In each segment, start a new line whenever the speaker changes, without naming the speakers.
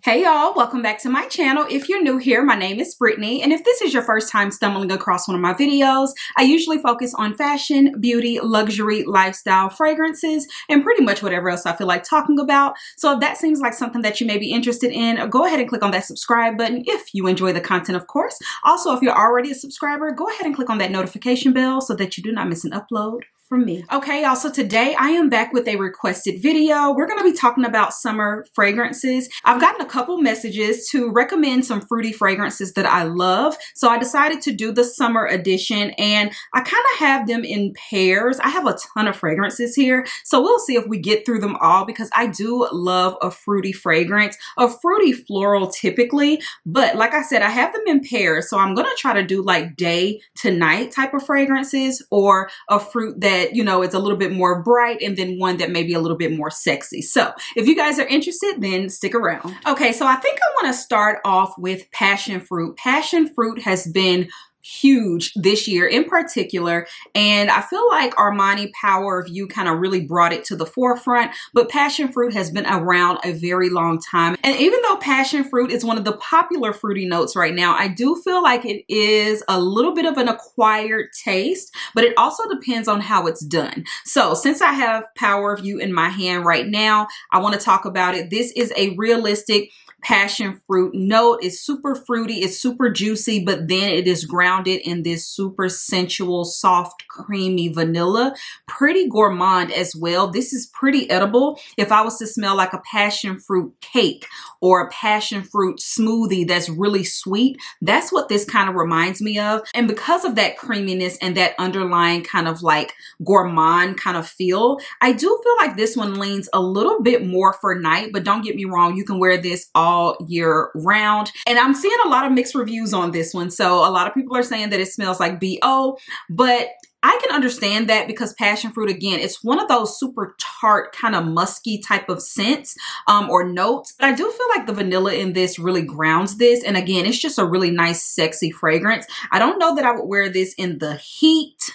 Hey y'all, welcome back to my channel. If you're new here, my name is Brittany, and if this is your first time stumbling across one of my videos, I usually focus on fashion, beauty, luxury, lifestyle, fragrances, and pretty much whatever else I feel like talking about. So if that seems like something that you may be interested in, go ahead and click on that subscribe button if you enjoy the content, of course. Also, if you're already a subscriber, go ahead and click on that notification bell so that you do not miss an upload from me. Okay, y'all, so today I am back with a requested video. We're gonna be talking about summer fragrances. I've gotten a couple messages to recommend some fruity fragrances that I love. So I decided to do the summer edition, and I kind of have them in pairs. I have a ton of fragrances here, so we'll see if we get through them all because I do love a fruity fragrance, a fruity floral typically, but like I said, I have them in pairs. So I'm gonna try to do like day to night type of fragrances, or a fruit that, you know, it's a little bit more bright, and then one that may be a little bit more sexy. So if you guys are interested, then stick around. Okay, so I think I want to start off with passion fruit. Passion fruit has been huge this year in particular, and I feel like Armani Power of You kind of really brought it to the forefront, but passion fruit has been around a very long time. And even though passion fruit is one of the popular fruity notes right now, I do feel like it is a little bit of an acquired taste, but it also depends on how it's done. So since I have Power of You in my hand right now, I want to talk about it. This is a realistic passion fruit note. It's super fruity, it's super juicy, but then it is grounded in this super sensual, soft, creamy vanilla. Pretty gourmand as well. This is pretty edible. If I was to smell like a passion fruit cake or a passion fruit smoothie that's really sweet, that's what this kind of reminds me of. And because of that creaminess and that underlying kind of like gourmand kind of feel, I do feel like this one leans a little bit more for night, but don't get me wrong, you can wear this all year round. And I'm seeing a lot of mixed reviews on this one. So a lot of people are saying that it smells like BO, but I can understand that because passion fruit, again, it's one of those super tart, kind of musky type of scents or notes. But I do feel like the vanilla in this really grounds this. And again, it's just a really nice, sexy fragrance. I don't know that I would wear this in the heat.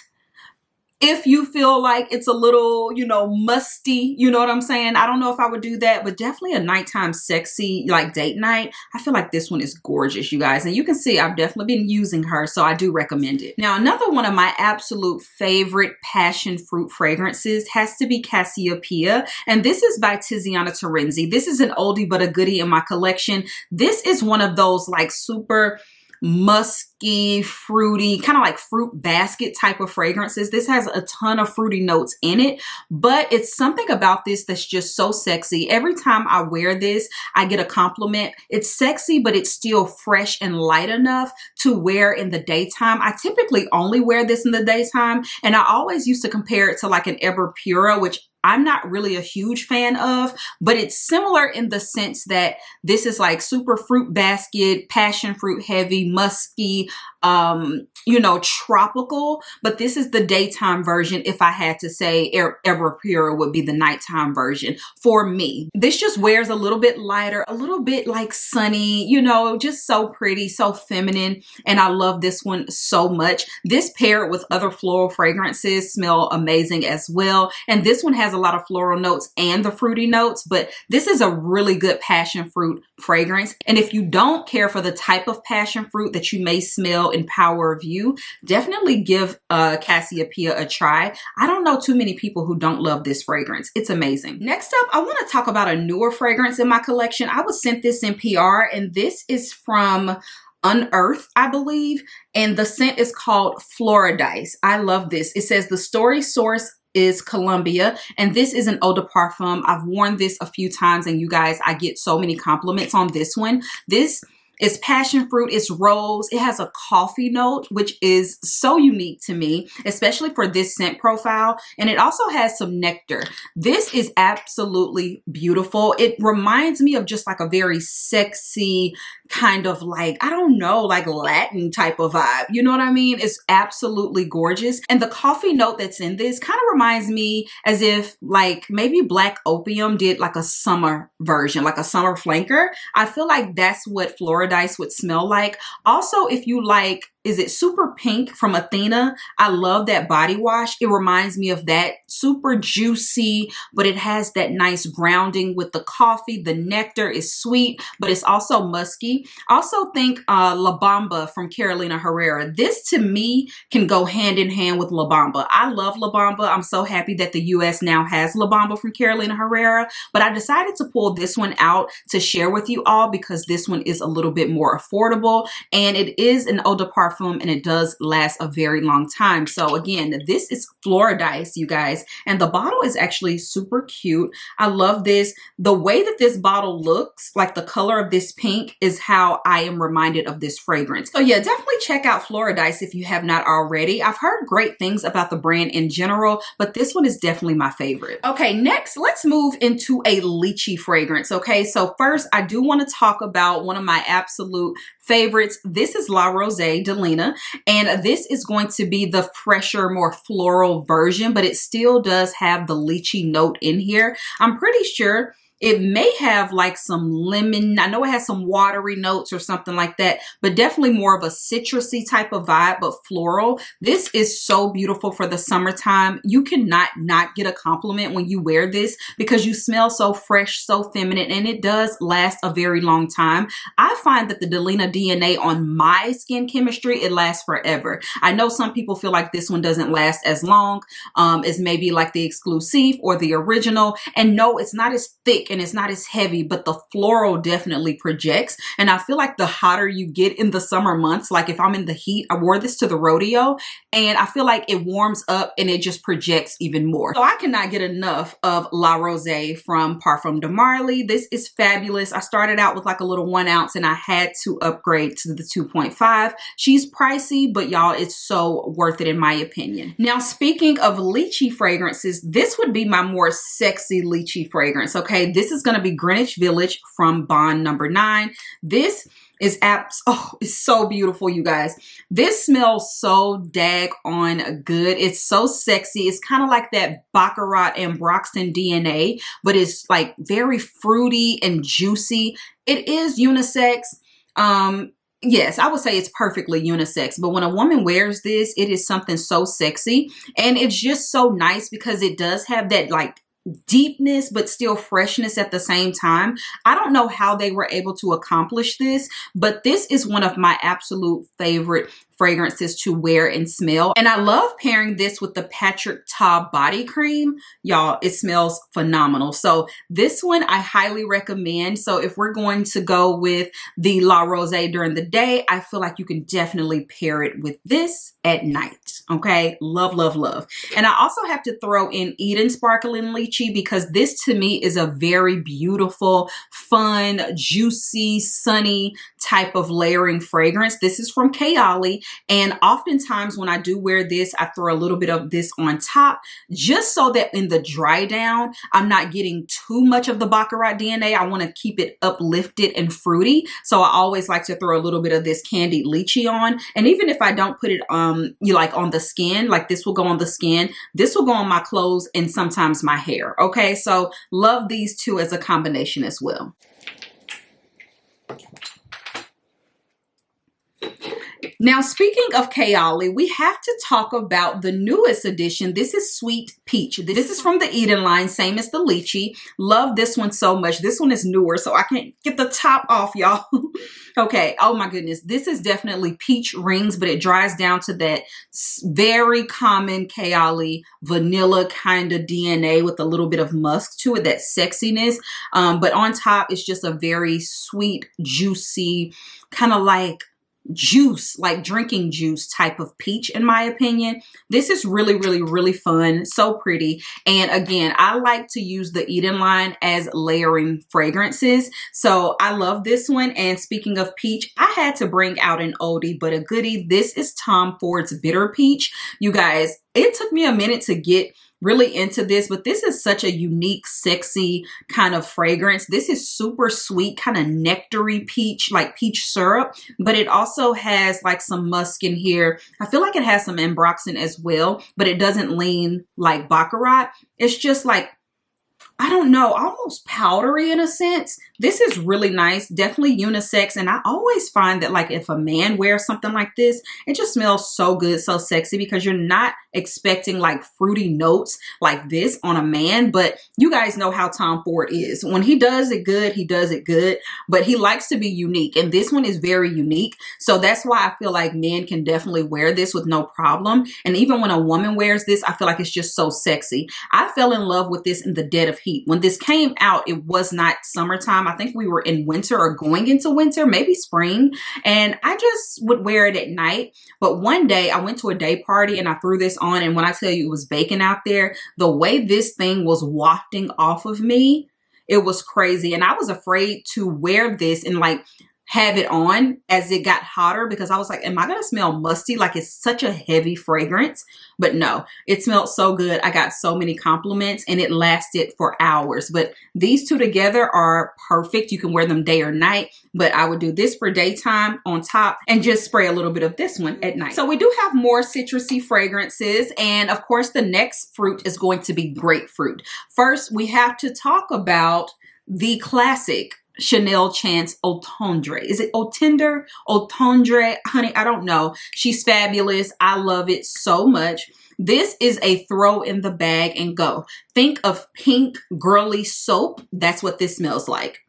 If you feel like it's a little, you know, musty, you know what I'm saying? I don't know if I would do that, but definitely a nighttime sexy, like date night. I feel like this one is gorgeous, you guys. And you can see I've definitely been using her, so I do recommend it. Now, another one of my absolute favorite passion fruit fragrances has to be Cassiopeia. And this is by Tiziana Terenzi. This is an oldie but a goodie in my collection. This is one of those like super musky, fruity, kind of like fruit basket type of fragrances. This has a ton of fruity notes in it, but it's something about this that's just so sexy. Every time I wear this, I get a compliment. It's sexy, but it's still fresh and light enough to wear in the daytime. I typically only wear this in the daytime, and I always used to compare it to like an Ever Pura, which I'm not really a huge fan of, but it's similar in the sense that this is like super fruit basket, passion fruit heavy, musky, you know, tropical, but this is the daytime version. If I had to say, Ever Pura would be the nighttime version for me. This just wears a little bit lighter, a little bit like sunny, you know, just so pretty, so feminine. And I love this one so much. This paired with other floral fragrances smell amazing as well. And this one has a lot of floral notes and the fruity notes, but this is a really good passion fruit fragrance. And if you don't care for the type of passion fruit that you may smell in Power of You, definitely give Cassiopeia a try. I don't know too many people who don't love this fragrance. It's amazing. Next up, I want to talk about a newer fragrance in my collection. I was sent this in PR, and this is from Unearthed, I believe, and the scent is called Floradise. I love this. It says the story source is Colombia, and this is an eau de parfum. I've worn this a few times, and you guys, I get so many compliments on this one. This is passion fruit, it's rose, it has a coffee note, which is so unique to me, especially for this scent profile, and it also has some nectar. This is absolutely beautiful. It reminds me of just like a very sexy kind of like, I don't know, like Latin type of vibe. You know what I mean? It's absolutely gorgeous. And the coffee note that's in this kind of reminds me as if like maybe Black Opium did like a summer version, like a summer flanker. I feel like that's what Floradise would smell like. Also, if you like is it Super Pink from Athena? I love that body wash. It reminds me of that. Super juicy, but it has that nice grounding with the coffee. The nectar is sweet, but it's also musky. Also think La Bamba from Carolina Herrera. This to me can go hand in hand with La Bamba. I love La Bamba. I'm so happy that the US now has La Bamba from Carolina Herrera, but I decided to pull this one out to share with you all because this one is a little bit more affordable and it is an eau de parfum and it does last a very long time. So again, this is Floridiced, you guys, and the bottle is actually super cute. I love this. The way that this bottle looks, like the color of this pink, is how I am reminded of this fragrance. So yeah, definitely check out Floridiced if you have not already. I've heard great things about the brand in general, but this one is definitely my favorite. Okay, next, let's move into a lychee fragrance. Okay, so first, I do want to talk about one of my absolute favorites. This is La Rose de Lena, and this is going to be the fresher, more floral version, but it still does have the lychee note in here. I'm pretty sure it may have like some lemon. I know it has some watery notes or something like that, but definitely more of a citrusy type of vibe, but floral. This is so beautiful for the summertime. You cannot not get a compliment when you wear this because you smell so fresh, so feminine, and it does last a very long time. I find that the Delena DNA on my skin chemistry, it lasts forever. I know some people feel like this one doesn't last as long as maybe like the exclusive or the original. And no, it's not as thick and it's not as heavy, but the floral definitely projects. And I feel like the hotter you get in the summer months, like if I'm in the heat, I wore this to the rodeo and I feel like it warms up and it just projects even more. So I cannot get enough of La Rose from Parfum de Marly. This is fabulous. I started out with like a little 1 ounce and I had to upgrade to the 2.5. She's pricey, but y'all, it's so worth it in my opinion. Now, speaking of lychee fragrances, this would be my more sexy lychee fragrance. Okay, this is going to be Greenwich Village from Bond number 9. This is it's so beautiful, you guys. This smells so daggone good. It's so sexy. It's kind of like that Baccarat and Broxton DNA, but it's like very fruity and juicy. It is unisex. Yes, I would say it's perfectly unisex, but when a woman wears this, it is something so sexy and it's just so nice because it does have that like deepness but still freshness at the same time. I don't know how they were able to accomplish this, but this is one of my absolute favorite fragrances to wear and smell. And I love pairing this with the Patrick Ta body cream. Y'all, it smells phenomenal. So this one I highly recommend. So if we're going to go with the La Rose during the day, I feel like you can definitely pair it with this at night. Okay, love, love, love. And I also have to throw in Eden Sparkling Lychee because this to me is a very beautiful, fun, juicy, sunny type of layering fragrance. This is from Kayali. And oftentimes when I do wear this, I throw a little bit of this on top just so that in the dry down, I'm not getting too much of the Baccarat DNA. I want to keep it uplifted and fruity. So I always like to throw a little bit of this candied lychee on. And even if I don't put it like on the skin, like this will go on the skin, this will go on my clothes and sometimes my hair. Okay, so love these two as a combination as well. Now, speaking of Kayali, we have to talk about the newest edition. This is Sweet Peach. This is from the Eden line, same as the lychee. Love this one so much. This one is newer, so I can't get the top off, y'all. Okay, oh my goodness. This is definitely peach rings, but it dries down to that very common Kayali vanilla kind of DNA with a little bit of musk to it, that sexiness. But on top, it's just a very sweet, juicy, kind of like juice, like drinking juice type of peach in my opinion. This is really, really, really fun, so pretty. And again, I like to use the Eden line as layering fragrances, so I love this one. And speaking of peach, I had to bring out an oldie but a goodie. This is Tom Ford's Bitter Peach. You guys, it took me a minute to get really into this, but this is such a unique, sexy kind of fragrance. This is super sweet, kind of nectary peach, like peach syrup, but it also has like some musk in here. I feel like it has some ambroxan as well, but it doesn't lean like Baccarat. It's just like I don't know, almost powdery in a sense. This is really nice, definitely unisex. And I always find that like if a man wears something like this, it just smells so good, so sexy, because you're not expecting like fruity notes like this on a man. But you guys know how Tom Ford is. When he does it good, he does it good, but he likes to be unique. And this one is very unique. So that's why I feel like men can definitely wear this with no problem. And even when a woman wears this, I feel like it's just so sexy. I fell in love with this in the dead of heat. When this came out, it was not summertime. I think we were in winter or going into winter, maybe spring. And I just would wear it at night. But one day I went to a day party and I threw this on. And when I tell you it was baking out there, the way this thing was wafting off of me, it was crazy. And I was afraid to wear this and like have it on as it got hotter, because I was like, am I going to smell musty? Like it's such a heavy fragrance. But no, it smelled so good. I got so many compliments and it lasted for hours. But these two together are perfect. You can wear them day or night, but I would do this for daytime on top and just spray a little bit of this one at night. So we do have more citrusy fragrances. And of course, the next fruit is going to be grapefruit. First, we have to talk about the classic Chanel Chance Eau Tendre. Is it Eau Tendre? Eau Tendre? Honey, I don't know. She's fabulous. I love it so much. This is a throw in the bag and go. Think of pink girly soap. That's what this smells like.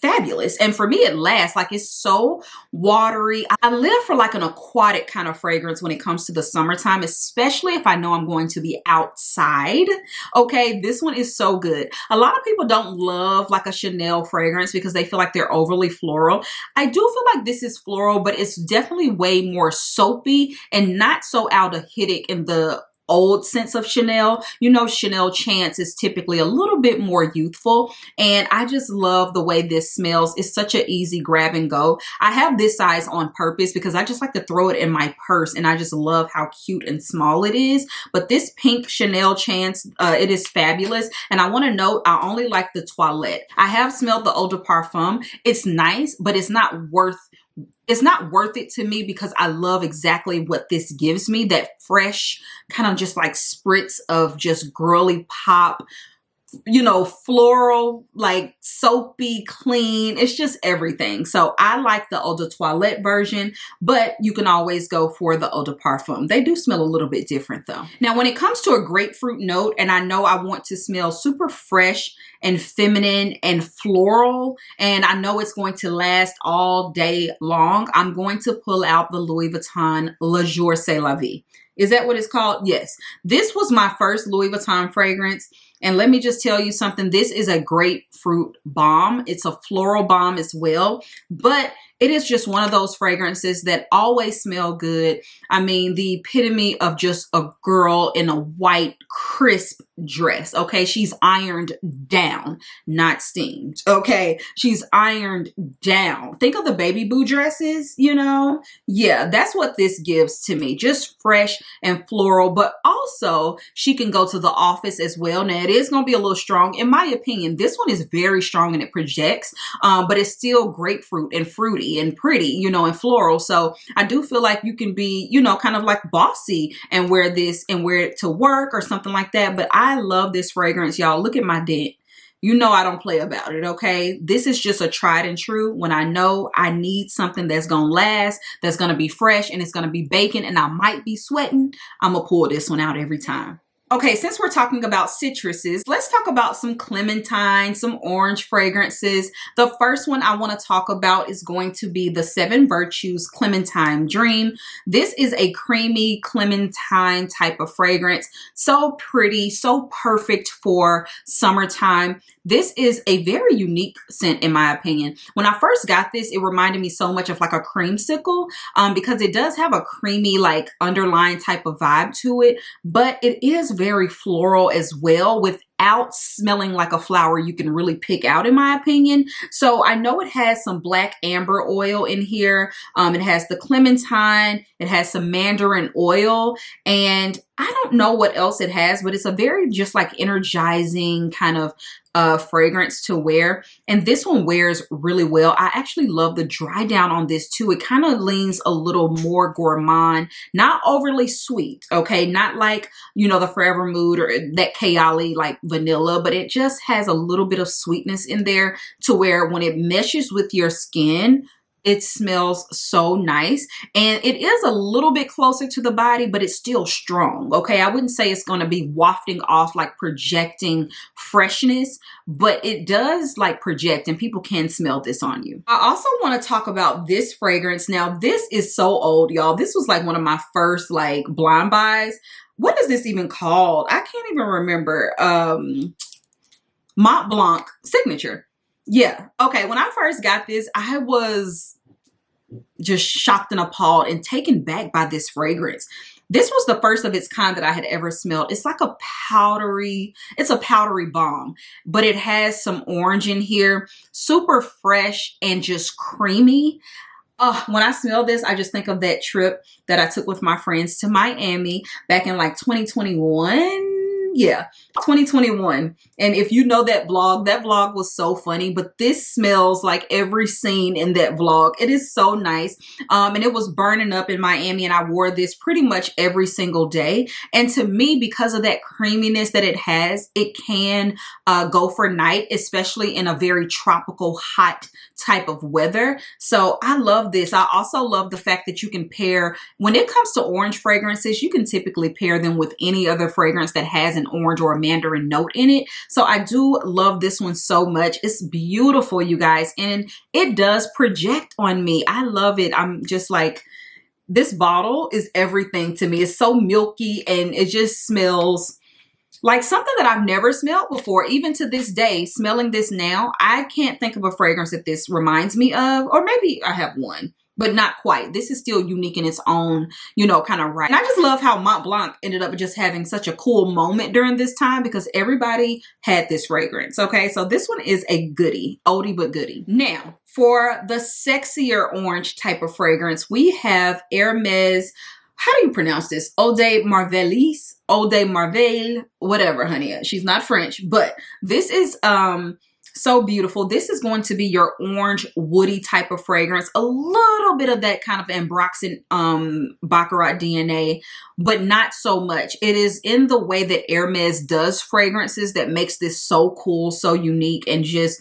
Fabulous. And for me, it lasts. Like it's so watery. I live for like an aquatic kind of fragrance when it comes to the summertime, especially if I know I'm going to be outside. Okay, this one is so good. A lot of people don't love like a Chanel fragrance because they feel like they're overly floral. I do feel like this is floral, but it's definitely way more soapy and not so aldehydic in the old sense of Chanel. You know, Chanel Chance is typically a little bit more youthful, and I just love the way this smells. It's such an easy grab and go. I have this size on purpose because I just like to throw it in my purse, and I just love how cute and small it is. But this pink Chanel Chance, it is fabulous. And I want to note, I only like the toilette. I have smelled the Eau de Parfum. It's nice, but it's not worth it to me because I love exactly what this gives me, that fresh kind of just like spritz of just girly pop, you know, floral, like soapy, clean. It's just everything. So I like the Eau de Toilette version, but you can always go for the Eau de Parfum. They do smell a little bit different though. Now, when it comes to a grapefruit note, and I know I want to smell super fresh and feminine and floral, and I know it's going to last all day long, I'm going to pull out the Louis Vuitton Le Jour C'est La Vie. Is that what it's called? Yes. This was my first Louis Vuitton fragrance. And let me just tell you something. This is a grapefruit bomb. It's a floral bomb as well, but it is just one of those fragrances that always smell good. I mean, the epitome of just a girl in a white, crisp dress. Okay. She's ironed down, not steamed. Okay. She's ironed down. Think of the baby boo dresses, you know? Yeah, that's what this gives to me. Just fresh and floral, but also she can go to the office as well. Now, it is going to be a little strong. In my opinion, this one is very strong and it projects, but it's still grapefruit and fruity and pretty, you know, and floral. So I do feel like you can be, you know, kind of like bossy and wear this and wear it to work or something like that. But I love this fragrance, y'all. Look at my dent. You know I don't play about it, okay? This is just a tried and true. When I know I need something that's going to last, that's going to be fresh, and it's going to be baking, and I might be sweating, I'm going to pull this one out every time. Okay, since we're talking about citruses, let's talk about some clementine, some orange fragrances. The first one I want to talk about is going to be the 7 Virtues Clementine Dream. This is a creamy clementine type of fragrance. So pretty, so perfect for summertime. This is a very unique scent in my opinion. When I first got this, it reminded me so much of like a creamsicle because it does have a creamy like underlying type of vibe to it, but it is very floral as well without smelling like a flower you can really pick out in my opinion. So I know it has some black amber oil in here. It has the clementine, it has some mandarin oil, and I don't know what else it has, but it's a very just like energizing kind of fragrance to wear. And this one wears really well. I actually love the dry down on this too. It kind of leans a little more gourmand, not overly sweet, okay? Not like, you know, the Forever Mood or that Kayali like vanilla, but it just has a little bit of sweetness in there to where when it meshes with your skin, it smells so nice, and it is a little bit closer to the body, but it's still strong, okay? I wouldn't say it's going to be wafting off, like projecting freshness, but it does like project, and people can smell this on you. I also want to talk about this fragrance. Now, this is so old, y'all. This was like one of my first like blind buys. What is this even called? I can't even remember. Mont Blanc Signature. Yeah. Okay. When I first got this, I was just shocked and appalled and taken back by this fragrance. This was the first of its kind that I had ever smelled. It's like a powdery, it's a powdery bomb, but it has some orange in here, super fresh and just creamy. When I smell this, I just think of that trip that I took with my friends to Miami back in like 2021. Yeah, 2021. And if you know that vlog was so funny, but this smells like every scene in that vlog. It is so nice. And it was burning up in Miami, and I wore this pretty much every single day. And to me, because of that creaminess that it has, it can go for night, especially in a very tropical, hot type of weather. So I love this. I also love the fact that you can pair, when it comes to orange fragrances, you can typically pair them with any other fragrance that has an orange or a mandarin note in it. So I do love this one so much. It's beautiful, you guys, and it does project on me. I love it. I'm just like, this bottle is everything to me. It's so milky, and it just smells like something that I've never smelled before. Even to this day, smelling this now, I can't think of a fragrance that this reminds me of, or maybe I have one, but not quite. This is still unique in its own, you know, kind of right. And I just love how Mont Blanc ended up just having such a cool moment during this time, because everybody had this fragrance, okay? So this one is a goodie, oldie but goodie. Now, for the sexier orange type of fragrance, we have Hermes. How do you pronounce this? Eau de Marvelis, Eau de Marvel, whatever, honey. She's not French, but this is so beautiful. This is going to be your orange woody type of fragrance. A little bit of that kind of Ambroxan Baccarat DNA, but not so much. It is in the way that Hermes does fragrances that makes this so cool, so unique, and just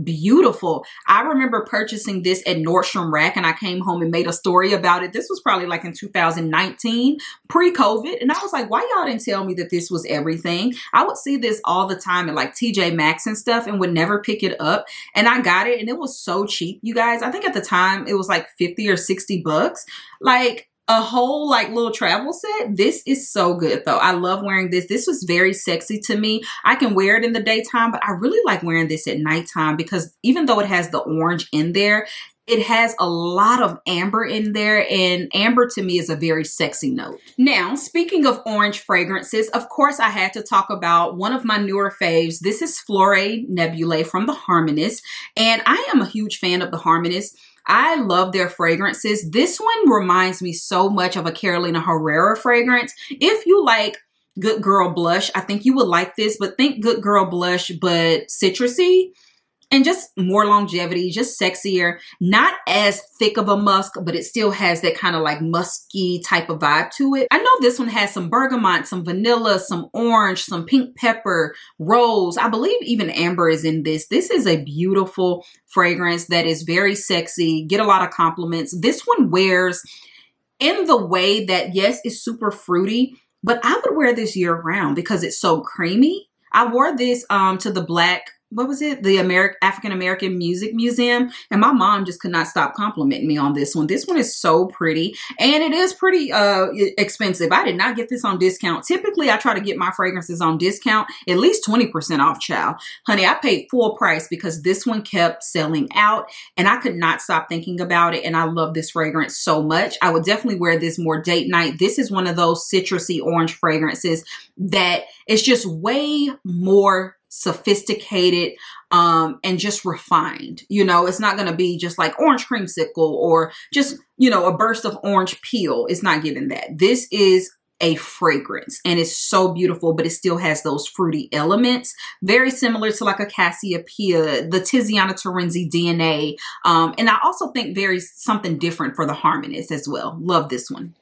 beautiful. I remember purchasing this at Nordstrom Rack, and I came home and made a story about it. This was probably like in 2019, pre-COVID. And I was like, why y'all didn't tell me that this was everything? I would see this all the time at like TJ Maxx and stuff, and would never pick it up. And I got it, and it was so cheap, you guys. I think at the time it was like 50 or 60 bucks. Like, a whole like little travel set. This is so good though. I love wearing this. This was very sexy to me. I can wear it in the daytime, but I really like wearing this at nighttime, because even though it has the orange in there, it has a lot of amber in there, and amber to me is a very sexy note. Now, speaking of orange fragrances, of course I had to talk about one of my newer faves. This is Floral Nebulae from the Harmonist, and I am a huge fan of the Harmonist. I love their fragrances. This one reminds me so much of a Carolina Herrera fragrance. If you like Good Girl Blush, I think you would like this, but think Good Girl Blush, but citrusy and just more longevity, just sexier, not as thick of a musk, but it still has that kind of like musky type of vibe to it. I know this one has some bergamot, some vanilla, some orange, some pink pepper, rose. I believe even amber is in this. This is a beautiful fragrance that is very sexy, get a lot of compliments. This one wears in the way that, yes, it's super fruity, but I would wear this year round because it's so creamy. I wore this to the what was it? The African American Music Museum. And my mom just could not stop complimenting me on this one. This one is so pretty, and it is pretty expensive. I did not get this on discount. Typically, I try to get my fragrances on discount, at least 20% off, child. Honey, I paid full price because this one kept selling out, and I could not stop thinking about it. And I love this fragrance so much. I would definitely wear this more date night. This is one of those citrusy orange fragrances that is just way more sophisticated and just refined. You know, it's not going to be just like orange creamsicle or just, you know, a burst of orange peel. It's not giving that. This is a fragrance, and it's so beautiful, but it still has those fruity elements, very similar to like a Cassiopeia, the Tiziana Terenzi DNA, and I also think very something different for the Harmonious as well. Love this one.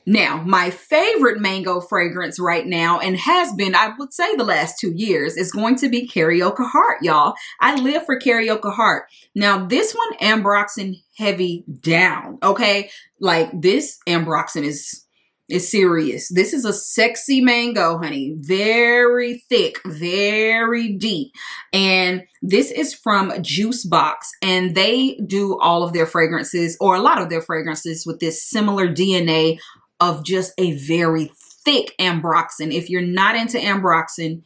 Now, my favorite mango fragrance right now, and has been, I would say, the last 2 years, is going to be Carioca Heart, y'all. I live for Carioca Heart. Now, this one, Ambroxan heavy down, okay? Like, this Ambroxan is serious. This is a sexy mango, honey. Very thick, very deep. And this is from Juice Box, and they do all of their fragrances, or a lot of their fragrances, with this similar DNA of just a very thick Ambroxan. If you're not into Ambroxan,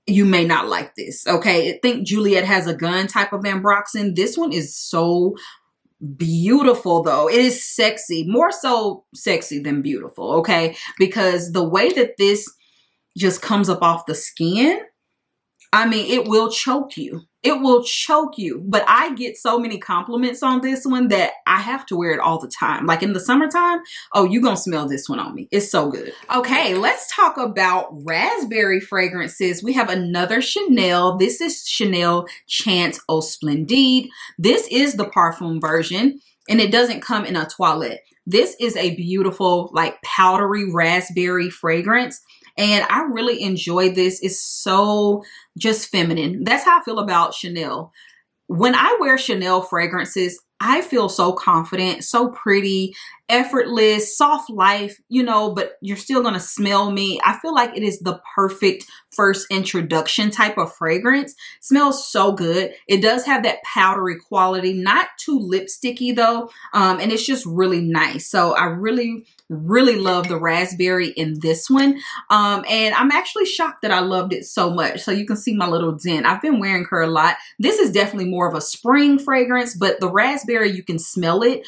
you may not like this, okay? Think Juliet Has a Gun type of Ambroxan. This one is so beautiful, though. It is sexy, more so sexy than beautiful, okay? Because the way that this just comes up off the skin, I mean, it will choke you. It will choke you. But I get so many compliments on this one that I have to wear it all the time. Like in the summertime, oh, you're going to smell this one on me. It's so good. Okay, let's talk about raspberry fragrances. We have another Chanel. This is Chanel Chance Eau Splendide. This is the parfum version, and it doesn't come in a toilette. This is a beautiful, like, powdery raspberry fragrance. And I really enjoy this. It's so just feminine. That's how I feel about Chanel. When I wear Chanel fragrances, I feel so confident, so pretty, effortless, soft life, you know, but you're still going to smell me. I feel like it is the perfect first introduction type of fragrance. Smells so good. It does have that powdery quality, not too lipsticky though. And it's just really nice. So I really love the raspberry in this one. And I'm actually shocked that I loved it so much. So you can see my little dent. I've been wearing her a lot. This is definitely more of a spring fragrance, but the raspberry, you can smell it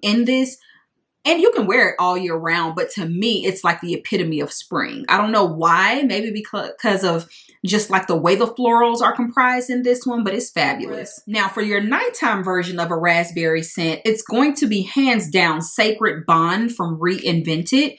in this. And you can wear it all year round, but to me, it's like the epitome of spring. I don't know why, maybe because of just like the way the florals are comprised in this one, but it's fabulous. Now, for your nighttime version of a raspberry scent, it's going to be hands down Sacred Bond from Reinvented.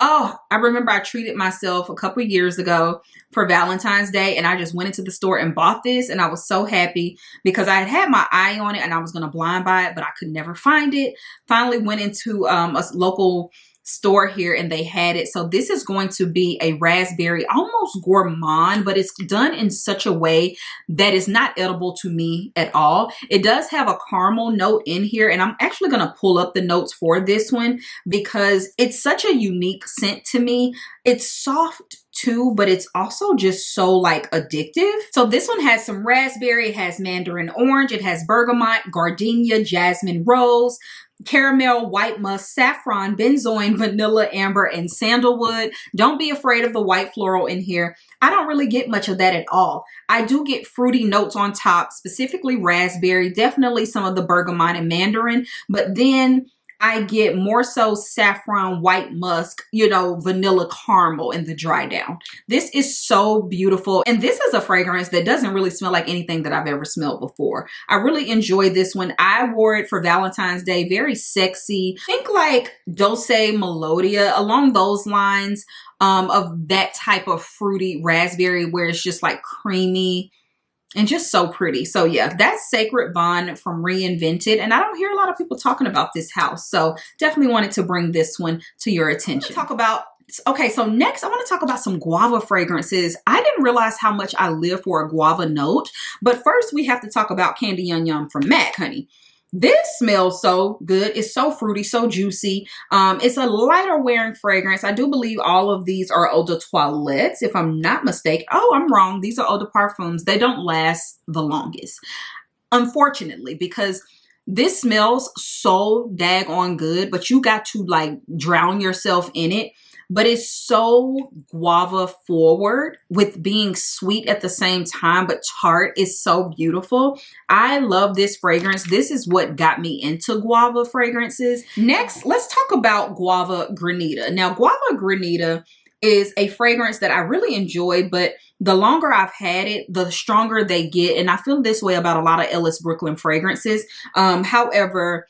Oh, I remember I treated myself a couple years ago for Valentine's Day, and I just went into the store and bought this, and I was so happy because I had my eye on it and I was going to blind buy it, but I could never find it. Finally went into a local store here and they had it. So this is going to be a raspberry, almost gourmand, but it's done in such a way that is not edible to me at all. It does have a caramel note in here, and I'm actually going to pull up the notes for this one because it's such a unique scent to me. It's soft too, but it's also just so like addictive. So this one has some raspberry, it has mandarin orange, it has bergamot, gardenia, jasmine rose, caramel, white musk, saffron, benzoin, vanilla, amber, and sandalwood. Don't be afraid of the white floral in here. I don't really get much of that at all. I do get fruity notes on top, specifically raspberry, definitely some of the bergamot and mandarin, but then I get more so saffron, white musk, you know, vanilla caramel in the dry down. This is so beautiful. And this is a fragrance that doesn't really smell like anything that I've ever smelled before. I really enjoy this one. I wore it for Valentine's Day. Very sexy. Think like Dulce Melodia, along those lines, of that type of fruity raspberry where it's just like creamy and just so pretty. So yeah, that's Sacred Bond from Reinvented. And I don't hear a lot of people talking about this house. So definitely wanted to bring this one to your attention. Okay, so next I want to talk about some guava fragrances. I didn't realize how much I live for a guava note. But first we have to talk about Candy Yum Yum from MAC, honey. This smells so good. It's so fruity, so juicy. It's a lighter wearing fragrance. I do believe all of these are eau de toilettes, if I'm not mistaken. Oh, I'm wrong. These are eau de parfums. They don't last the longest, unfortunately, because this smells so daggone good, but you got to like drown yourself in it. But it's so guava forward with being sweet at the same time, but tart is so beautiful. I love this fragrance. This is what got me into guava fragrances. Next, let's talk about Guava Granita. Now, Guava Granita is a fragrance that I really enjoy, but the longer I've had it, the stronger they get. And I feel this way about a lot of Ellis Brooklyn fragrances. However,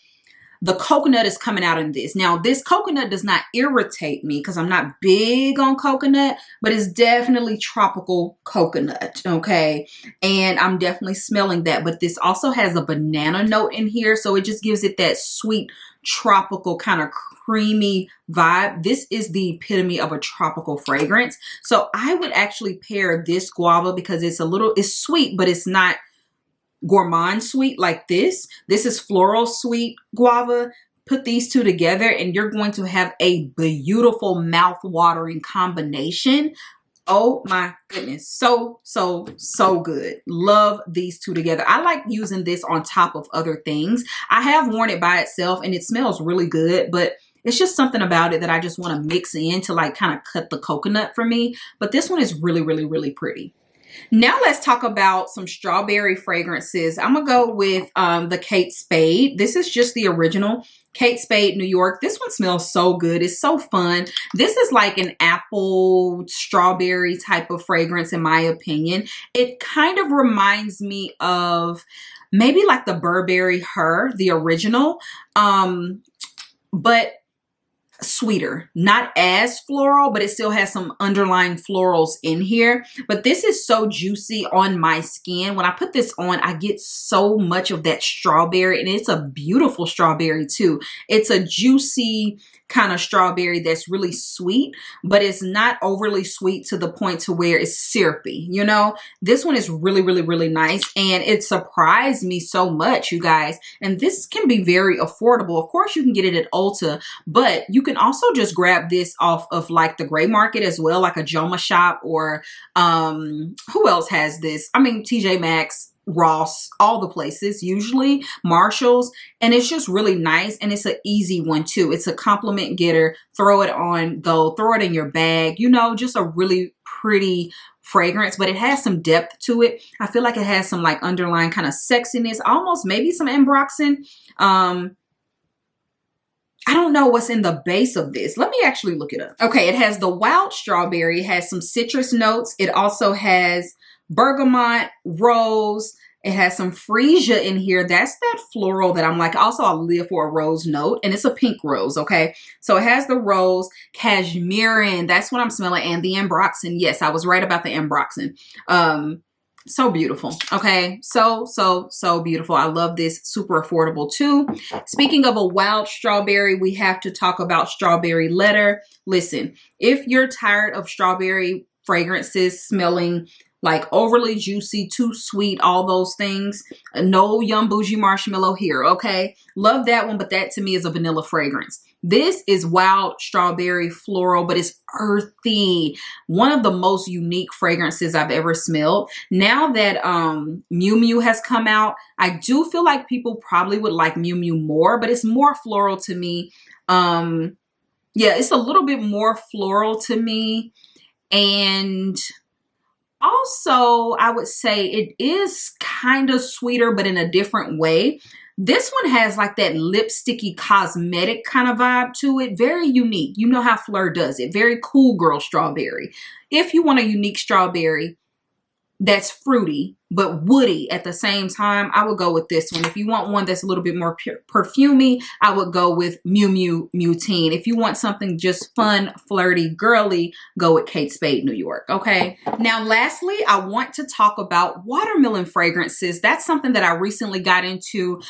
the coconut is coming out in this. Now, this coconut does not irritate me because I'm not big on coconut, but it's definitely tropical coconut, okay? And I'm definitely smelling that. But this also has a banana note in here, so it just gives it that sweet, tropical kind of creamy vibe. This is the epitome of a tropical fragrance. So I would actually pair this guava because it's sweet, but it's not gourmand sweet like this. This is floral sweet guava. Put these two together and you're going to have a beautiful mouth-watering combination. Oh my goodness. So good. Love these two together. I like using this on top of other things. I have worn it by itself and it smells really good, but it's just something about it that I just want to mix in to like kind of cut the coconut for me. But this one is really, really, really pretty. Now let's talk about some strawberry fragrances. I'm going to go with the Kate Spade. This is just the original Kate Spade, New York. This one smells so good. It's so fun. This is like an apple strawberry type of fragrance in my opinion. It kind of reminds me of maybe like the Burberry Her, the original, but sweeter, not as floral, but it still has some underlying florals in here. But this is so juicy on my skin. When I put this on, I get so much of that strawberry, and it's a beautiful strawberry too. It's a juicy kind of strawberry that's really sweet, but it's not overly sweet to the point to where it's syrupy. You know, this one is really, really, really nice, and it surprised me so much, you guys. And this can be very affordable. Of course, you can get it at Ulta, but you can also just grab this off of like the gray market as well, like a Joma shop, or who else has this? I mean, TJ Maxx, Ross, all the places, usually Marshalls, and it's just really nice, and it's an easy one too. It's a compliment getter. Throw it on, go throw it in your bag, you know, just a really pretty fragrance, but it has some depth to it. I feel like it has some like underlying kind of sexiness, almost maybe some ambroxan. I don't know what's in the base of this. Let me actually look it up. Okay, it has the wild strawberry, it has some citrus notes. It also has bergamot, rose. It has some freesia in here. That's that floral that I'm like, also I live for a rose note, and it's a pink rose, okay? So it has the rose, cashmere, that's what I'm smelling, and the ambroxan. Yes, I was right about the ambroxan. So beautiful, okay? So beautiful. I love this. Super affordable too. Speaking of a wild strawberry, we have to talk about Strawberry Letter. Listen, if you're tired of strawberry fragrances smelling like overly juicy, too sweet, all those things, no Yum Bougie Marshmallow here, okay? Love that one, but that to me is a vanilla fragrance. This is wild strawberry floral, but it's earthy. One of the most unique fragrances I've ever smelled. Now that Miu Miu has come out, I do feel like people probably would like Miu Miu more, but it's more floral to me. Yeah, it's a little bit more floral to me. And also, I would say it is kind of sweeter, but in a different way. This one has like that lipsticky cosmetic kind of vibe to it. Very unique. You know how Fleur does it. Very cool girl strawberry. If you want a unique strawberry that's fruity but woody at the same time, I would go with this one. If you want one that's a little bit more perfumey, I would go with Miu Miu Mutine. If you want something just fun, flirty, girly, go with Kate Spade, New York, okay? Now, lastly, I want to talk about watermelon fragrances. That's something that I recently got into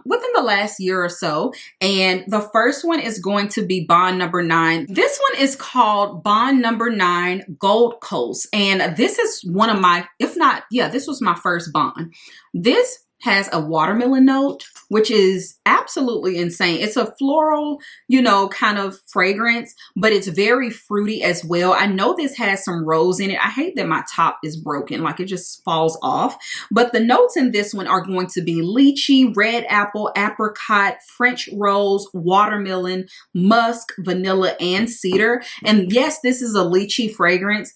within the last year or so. And the first one is going to be Bond Number 9. This one is called Bond Number 9 Gold Coast. And this is one of my, if not, yeah, this was my first Bond. This has a watermelon note, which is absolutely insane. It's a floral, you know, kind of fragrance, but it's very fruity as well. I know this has some rose in it. I hate that my top is broken, like it just falls off. But the notes in this one are going to be lychee, red apple, apricot, French rose, watermelon, musk, vanilla, and cedar. And yes, this is a lychee fragrance.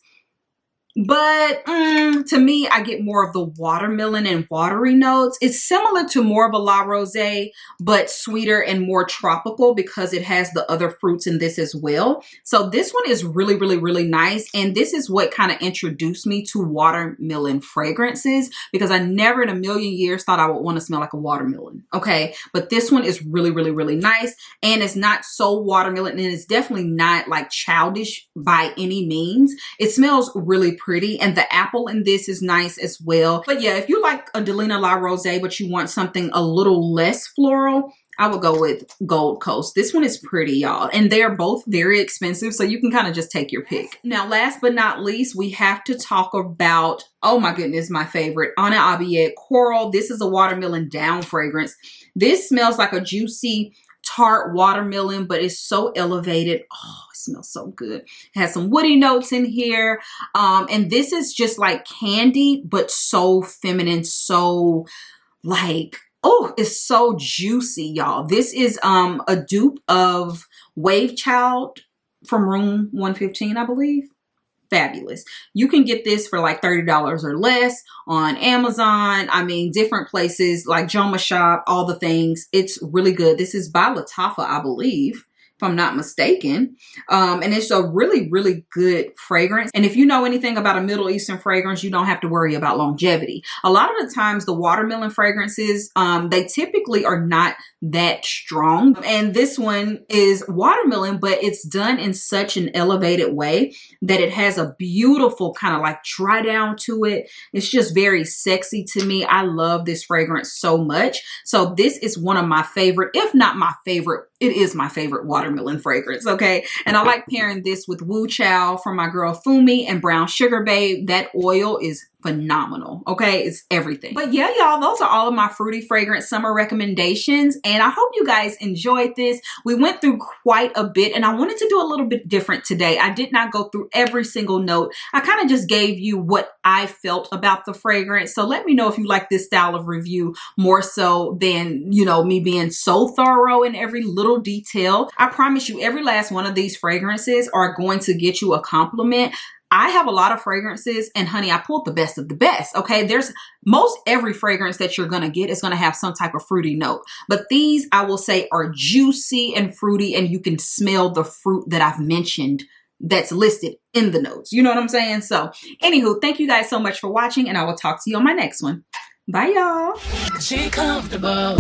But to me, I get more of the watermelon and watery notes. It's similar to more of a La Rosée, but sweeter and more tropical because it has the other fruits in this as well. So this one is really, really, really nice. And this is what kind of introduced me to watermelon fragrances, because I never in a million years thought I would want to smell like a watermelon. Okay. But this one is really, really, really nice. And it's not so watermelon, and it's definitely not like childish by any means. It smells really pretty, and the apple in this is nice as well. But yeah, if you like a Delina La Rosée, but you want something a little less floral, I would go with Gold Coast. This one is pretty, y'all, and they're both very expensive, so you can kind of just take your pick. Now, last but not least, we have to talk about, oh my goodness, my favorite, Anna Abiet Coral. This is a watermelon down fragrance. This smells like a juicy tart watermelon, but it's so elevated. Oh, it smells so good. It has some woody notes in here. And this is just like candy, but so feminine, so like, oh, it's so juicy, y'all. This is a dupe of Wave Child from Room 115, I believe. Fabulous. You can get this for like $30 or less on Amazon. I mean, different places like Joma Shop, all the things. It's really good. This is by Lattafa, I believe, if I'm not mistaken. And it's a really, really good fragrance. And if you know anything about a Middle Eastern fragrance, you don't have to worry about longevity. A lot of the times the watermelon fragrances, they typically are not that strong. And this one is watermelon, but it's done in such an elevated way that it has a beautiful kind of like dry down to it. It's just very sexy to me. I love this fragrance so much. So this is one of my favorite, if not my favorite, it is my favorite watermelon fragrance, okay? And I like pairing this with Wu Chow from my girl Fumi and Brown Sugar Babe. That oil is phenomenal, okay? It's everything. But yeah, y'all, those are all of my fruity fragrance summer recommendations, and I hope you guys enjoyed this. We went through quite a bit, and I wanted to do a little bit different today. I did not go through every single note. I kind of just gave you what I felt about the fragrance. So let me know if you like this style of review more so than, you know, me being so thorough in every little detail. I promise you, every last one of these fragrances are going to get you a compliment. I have a lot of fragrances, and honey, I pulled the best of the best, okay? There's most every fragrance that you're gonna get is gonna have some type of fruity note. But these, I will say, are juicy and fruity, and you can smell the fruit that I've mentioned that's listed in the notes. You know what I'm saying? So, anywho, thank you guys so much for watching, and I will talk to you on my next one. Bye, y'all. She comfortable.